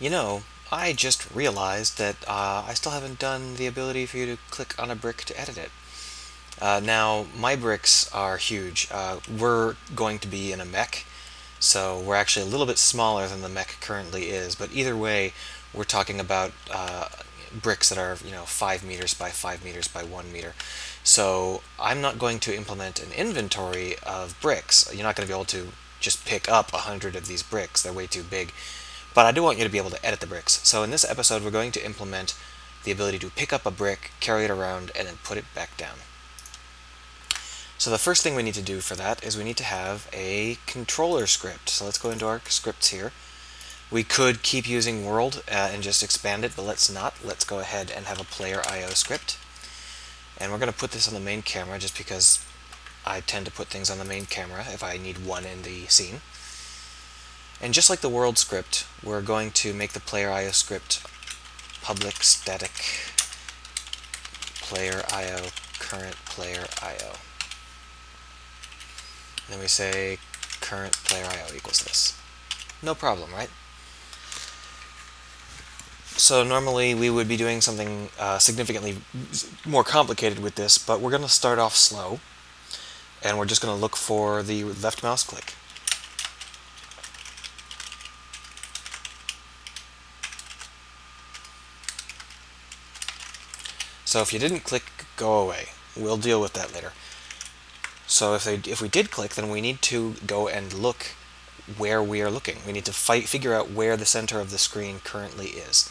You know, I just realized that I still haven't done the ability for you to click on a brick to edit it. Now, my bricks are huge. We're going to be in a mech, so we're actually a little bit smaller than the mech currently is, but either way, we're talking about bricks that are, 5 meters by 5 meters by 1 meter. So I'm not going to implement an inventory of bricks. You're not going to be able to just pick up 100 of these bricks. They're way too big. But I do want you to be able to edit the bricks. So in this episode, we're going to implement the ability to pick up a brick, carry it around, and then put it back down. So the first thing we need to do for that is we need to have a controller script. So let's go into our scripts here. We could keep using world and just expand it, but let's not. Let's go ahead and have a player IO script. And we're going to put this on the main camera just because I tend to put things on the main camera if I need one in the scene. And just like the world script, we're going to make the player IO script public static player IO current player IO. Then we say current player IO equals this. No problem, right? So normally we would be doing something significantly more complicated with this, but we're going to start off slow, and we're just going to look for the left mouse click. So if you didn't click, go away. We'll deal with that later. So if we did click, then we need to go and look where we are looking. We need to figure out where the center of the screen currently is.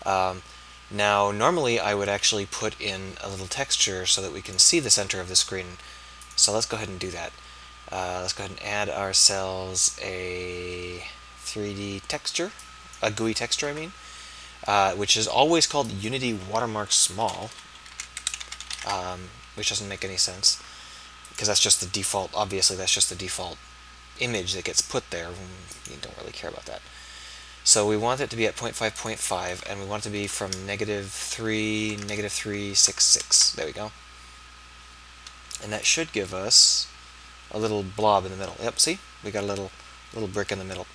Now, normally I would actually put in a little texture so that we can see the center of the screen. So let's go ahead and do that. Let's go ahead and add ourselves a 3D texture, a GUI texture, I mean, which is always called Unity Watermark Small, which doesn't make any sense because that's just the default. Obviously, that's just the default image that gets put there. You don't really care about that. So we want it to be at 0.5, 0.5, and we want it to be from -3, -366. There we go. And that should give us a little blob in the middle. Yep, see? We got a little brick in the middle.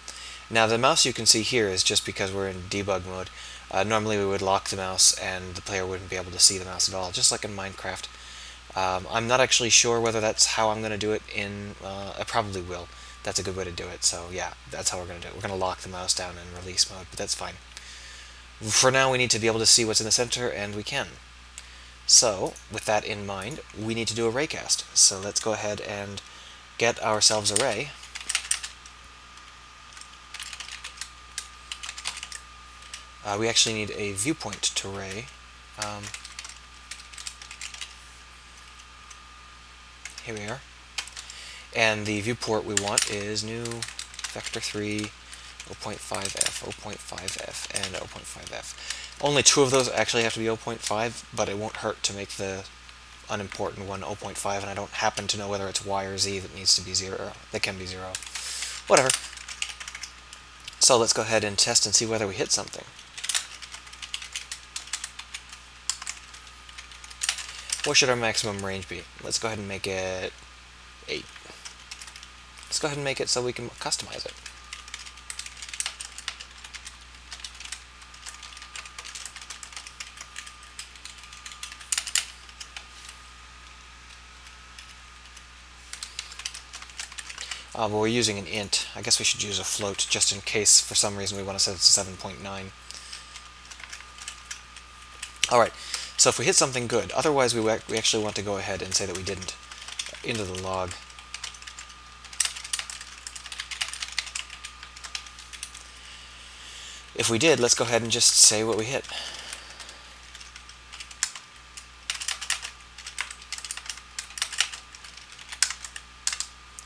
Now the mouse you can see here is just because we're in debug mode. Normally we would lock the mouse and the player wouldn't be able to see the mouse at all, just like in Minecraft. I'm not actually sure whether that's how I'm going to do it in... I probably will. That's a good way to do it, so yeah, that's how we're going to do it. We're going to lock the mouse down in release mode, but that's fine. For now, we need to be able to see what's in the center, and we can. So, with that in mind, we need to do a raycast. So let's go ahead and get ourselves a ray. We actually need a viewpoint to ray. Here we are. And the viewport we want is new vector 3, 0.5f, 0.5f, and 0.5f. Only two of those actually have to be 0.5, but it won't hurt to make the unimportant one 0.5, and I don't happen to know whether it's y or z that needs to be 0. That can be 0. Whatever. So let's go ahead and test and see whether we hit something. What should our maximum range be? Let's go ahead and make it 8. Let's go ahead and make it so we can customize it. But we're using an int. I guess we should use a float just in case for some reason we want to set it to 7.9. Alright, so if we hit something, good. Otherwise we actually want to go ahead and say that we didn't. Into the log. If we did, let's go ahead and just say what we hit.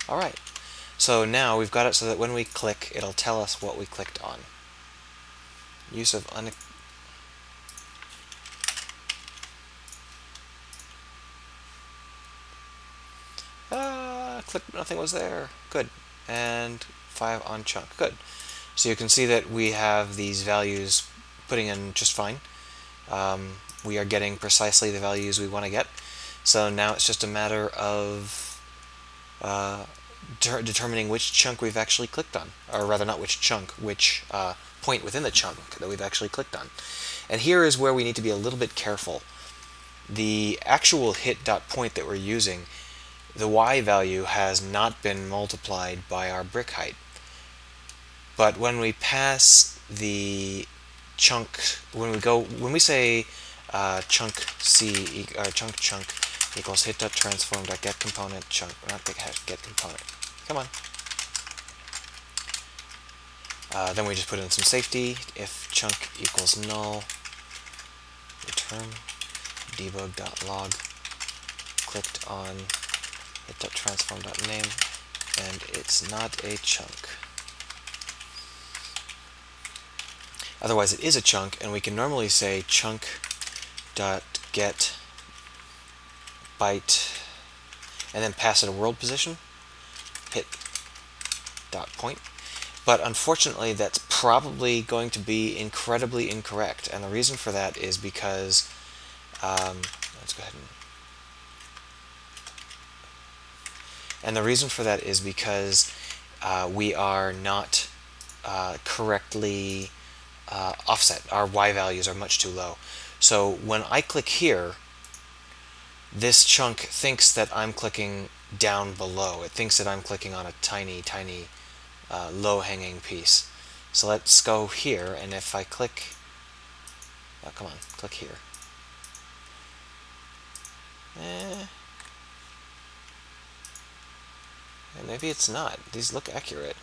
Alright, so now we've got it so that when we click, it'll tell us what we clicked on. Use of click, nothing was there. Good. And 5 on chunk. Good. So you can see that we have these values putting in just fine. We are getting precisely the values we want to get. So now it's just a matter of determining which chunk we've actually clicked on, or rather not which chunk, which point within the chunk that we've actually clicked on. And here is where we need to be a little bit careful. The actual hit.point that we're using, the y value has not been multiplied by our brick height. But when we pass the chunk, when we say chunk c or chunk equals hit.transform.get component chunk, not get component. Come on. Then we just put in some safety. If chunk equals null, return debug.log clicked on hit.transform.name, and it's not a chunk. Otherwise it is a chunk, and we can normally say chunk.get byte and then pass it a world position, hit.point. But unfortunately that's probably going to be incredibly incorrect, and the reason for that is because let's go ahead and the reason for that is because we are not correctly offset. Our y values are much too low. So when I click here, this chunk thinks that I'm clicking down below. It thinks that I'm clicking on a tiny low-hanging piece. So let's go here, and if I click, oh, come on, click here. Maybe it's not. These look accurate.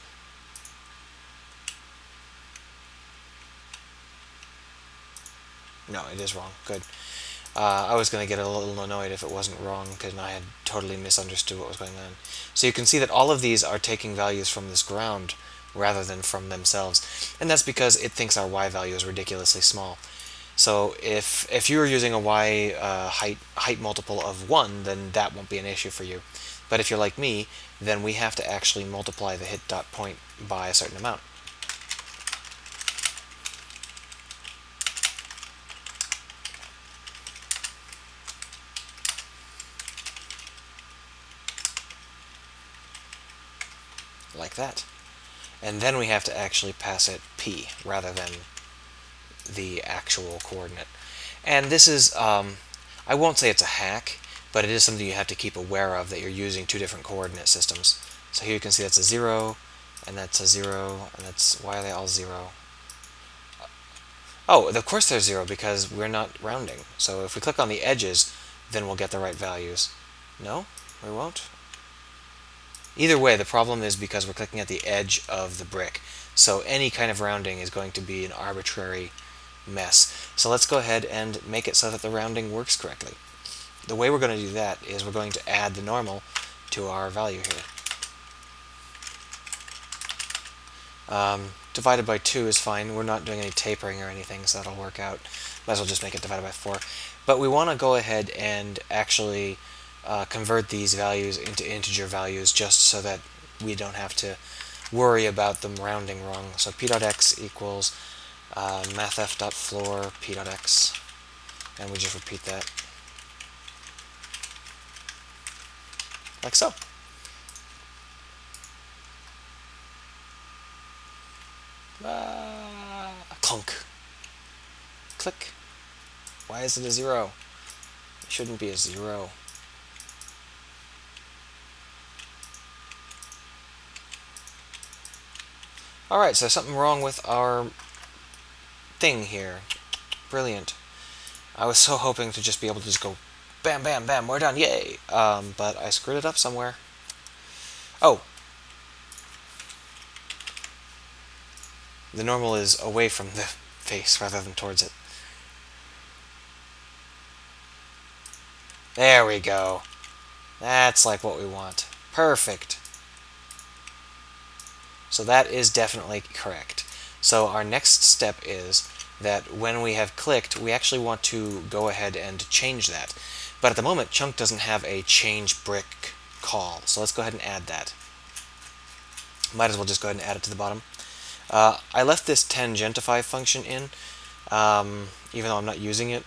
No, it is wrong. Good. I was going to get a little annoyed if it wasn't wrong, because I had totally misunderstood what was going on. So you can see that all of these are taking values from this ground rather than from themselves, and that's because it thinks our y value is ridiculously small. So if you were using a y height multiple of 1, then that won't be an issue for you. But if you're like me, then we have to actually multiply the hit.point by a certain amount. Like that. And then we have to actually pass it p rather than the actual coordinate. And this is, I won't say it's a hack, but it is something you have to keep aware of, that you're using two different coordinate systems. So here you can see that's a 0, and that's a 0, and that's, why are they all 0? Oh, of course they're 0, because we're not rounding. So if we click on the edges, then we'll get the right values. No, we won't. Either way, the problem is because we're clicking at the edge of the brick. So any kind of rounding is going to be an arbitrary mess. So let's go ahead and make it so that the rounding works correctly. The way we're going to do that is we're going to add the normal to our value here. Divided by 2 is fine. We're not doing any tapering or anything, so that'll work out. Might as well just make it divided by 4. But we want to go ahead and actually convert these values into integer values, just so that we don't have to worry about them rounding wrong. So p.x equals mathf.floor p.x, and we just repeat that like so. Clunk. Click. Why is it a 0? It shouldn't be a 0. Alright, so something wrong with our thing here. Brilliant. I was so hoping to just be able to just go bam, bam, bam, we're done, yay! But I screwed it up somewhere. Oh! The normal is away from the face rather than towards it. There we go. That's like what we want. Perfect. So that is definitely correct. So our next step is that when we have clicked, we actually want to go ahead and change that. But at the moment, Chunk doesn't have a change brick call. So let's go ahead and add that. Might as well just go ahead and add it to the bottom. I left this tangentify function in, even though I'm not using it,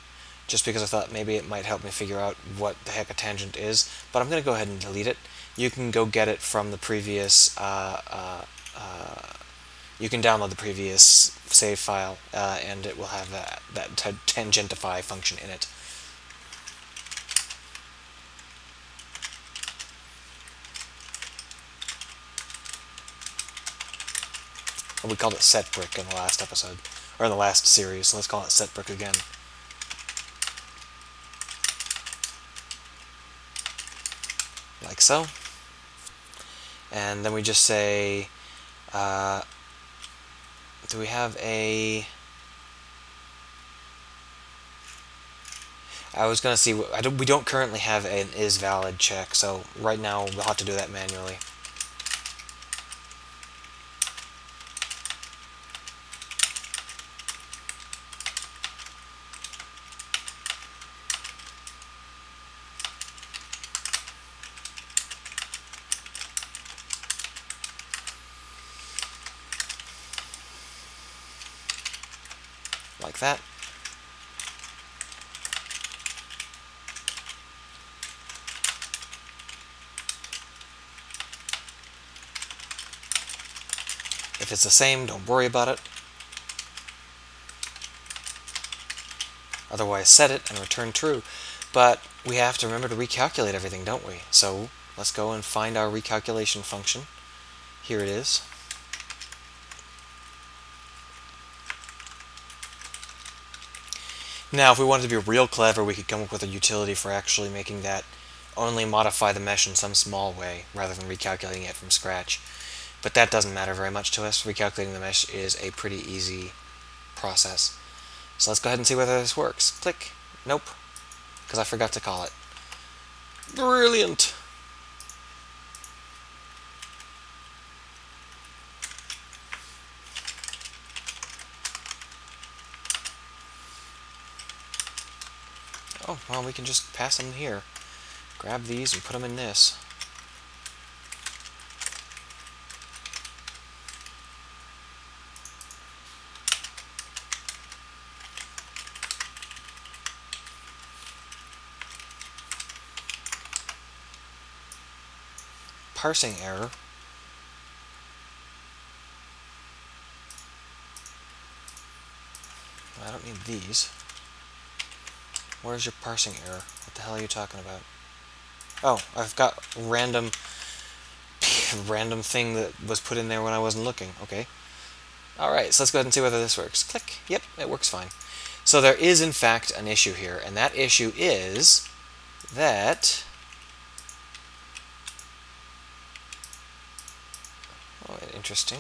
just because I thought maybe it might help me figure out what the heck a tangent is. But I'm going to go ahead and delete it, you can go get it from the previous. You can download the previous save file, and it will have that tangentify function in it. We called it setbrick in the last episode, or in the last series, so let's call it setbrick again. Like so. And then we just say, do we have a... I was going to see, we don't currently have an isValid check, so right now we'll have to do that manually. Like that. If it's the same, don't worry about it. Otherwise, set it and return true. But we have to remember to recalculate everything, don't we? So let's go and find our recalculation function. Here it is. Now, if we wanted to be real clever, we could come up with a utility for actually making that only modify the mesh in some small way, rather than recalculating it from scratch. But that doesn't matter very much to us. Recalculating the mesh is a pretty easy process. So let's go ahead and see whether this works. Click. Nope. Because I forgot to call it. Brilliant! Oh, well, we can just pass them here. Grab these and put them in this. Parsing error. I don't need these. Where's your parsing error? What the hell are you talking about? Oh, I've got random thing that was put in there when I wasn't looking. Okay. Alright, so let's go ahead and see whether this works. Click. Yep, it works fine. So there is, in fact, an issue here, and that issue is that... Oh, interesting.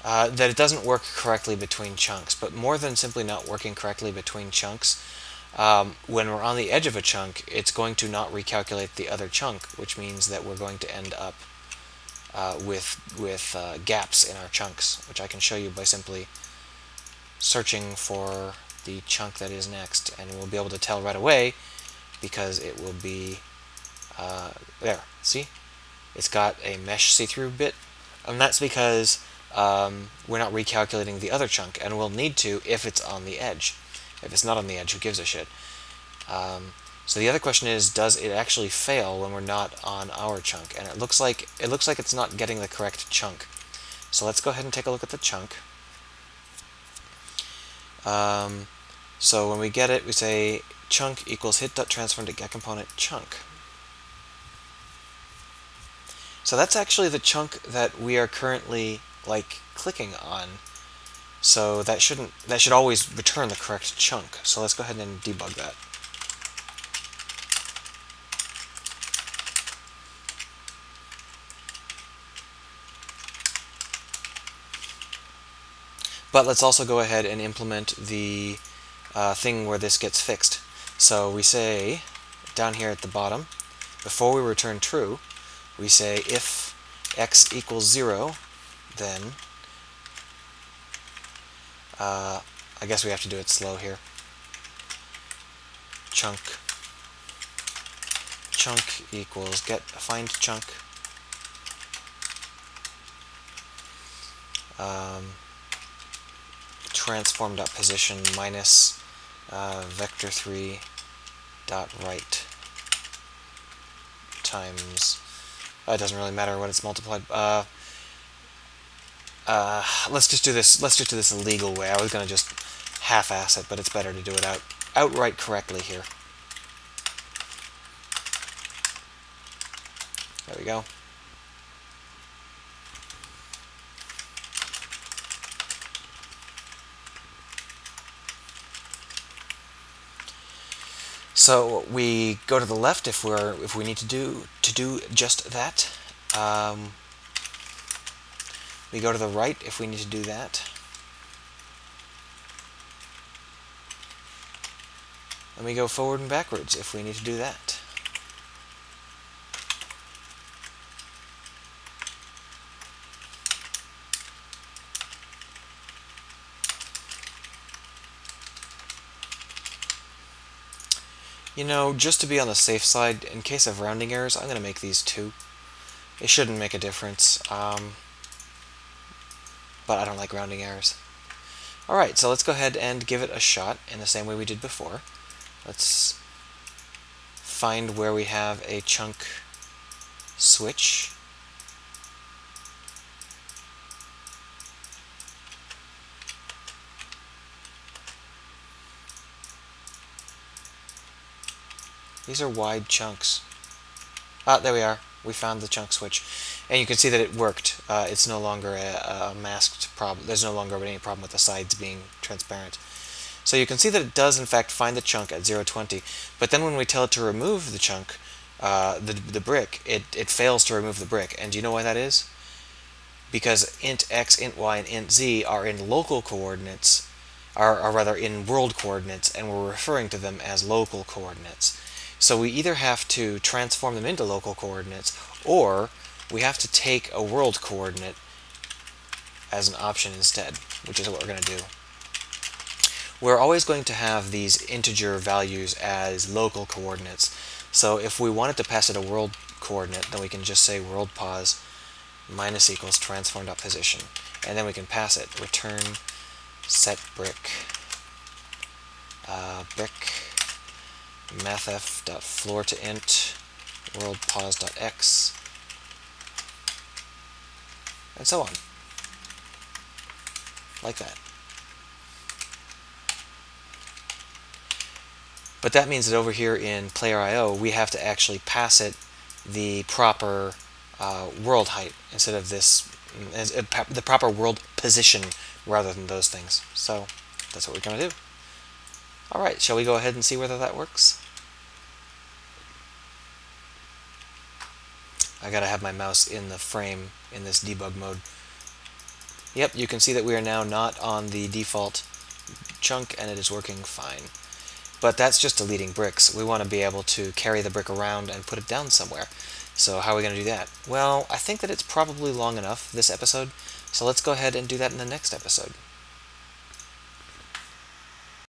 That it doesn't work correctly between chunks, but more than simply not working correctly between chunks, when we're on the edge of a chunk, it's going to not recalculate the other chunk, which means that we're going to end up with gaps in our chunks, which I can show you by simply searching for the chunk that is next, and we'll be able to tell right away because it will be there. See? It's got a mesh see-through bit, and that's because we're not recalculating the other chunk, and we'll need to if it's on the edge. If it's not on the edge, who gives a shit? So the other question is, does it actually fail when we're not on our chunk? And it looks like it's not getting the correct chunk. So let's go ahead and take a look at the chunk. So when we get it, we say chunk equals hit.transform to getComponent chunk. So that's actually the chunk that we are currently clicking on. So that should always return the correct chunk. So let's go ahead and debug that. But let's also go ahead and implement the thing where this gets fixed. So we say down here at the bottom, before we return true, we say if x equals 0, then I guess we have to do it slow here. Chunk equals find chunk. Transform.position minus vector3 dot right times... it doesn't really matter what it's multiplied. Let's just do this. Let's just do this a legal way. I was gonna just half-ass it, but it's better to do it outright correctly here. There we go. So we go to the left if we need to do just that. We go to the right if we need to do that. And we go forward and backwards if we need to do that. You know, just to be on the safe side, in case of rounding errors, I'm going to make these 2. It shouldn't make a difference, but I don't like rounding errors. Alright, so let's go ahead and give it a shot in the same way we did before. Let's find where we have a chunk switch. These are wide chunks. There we are. We found the chunk switch. And you can see that it worked. It's no longer a masked problem. There's no longer any problem with the sides being transparent. So you can see that it does in fact find the chunk at 0.20, but then when we tell it to remove the chunk, the brick, it fails to remove the brick. And do you know why that is? Because int x, int y, and int z are in local coordinates, are rather in world coordinates, and we're referring to them as local coordinates. So we either have to transform them into local coordinates, or we have to take a world coordinate as an option instead, which is what we're going to do. We're always going to have these integer values as local coordinates. So if we wanted to pass it a world coordinate, then we can just say world pos minus equals transform.position, and then we can pass it return set brick brick mathf.floor to int world pos.x, and so on, like that. But that means that over here in player.io, we have to actually pass it the proper world height instead of this, the proper world position rather than those things. So that's what we're going to do. Alright, shall we go ahead and see whether that works? I gotta have my mouse in the frame in this debug mode. Yep, you can see that we are now not on the default chunk and it is working fine. But that's just deleting bricks. We want to be able to carry the brick around and put it down somewhere. So how are we going to do that? Well, I think that it's probably long enough, this episode, so let's go ahead and do that in the next episode.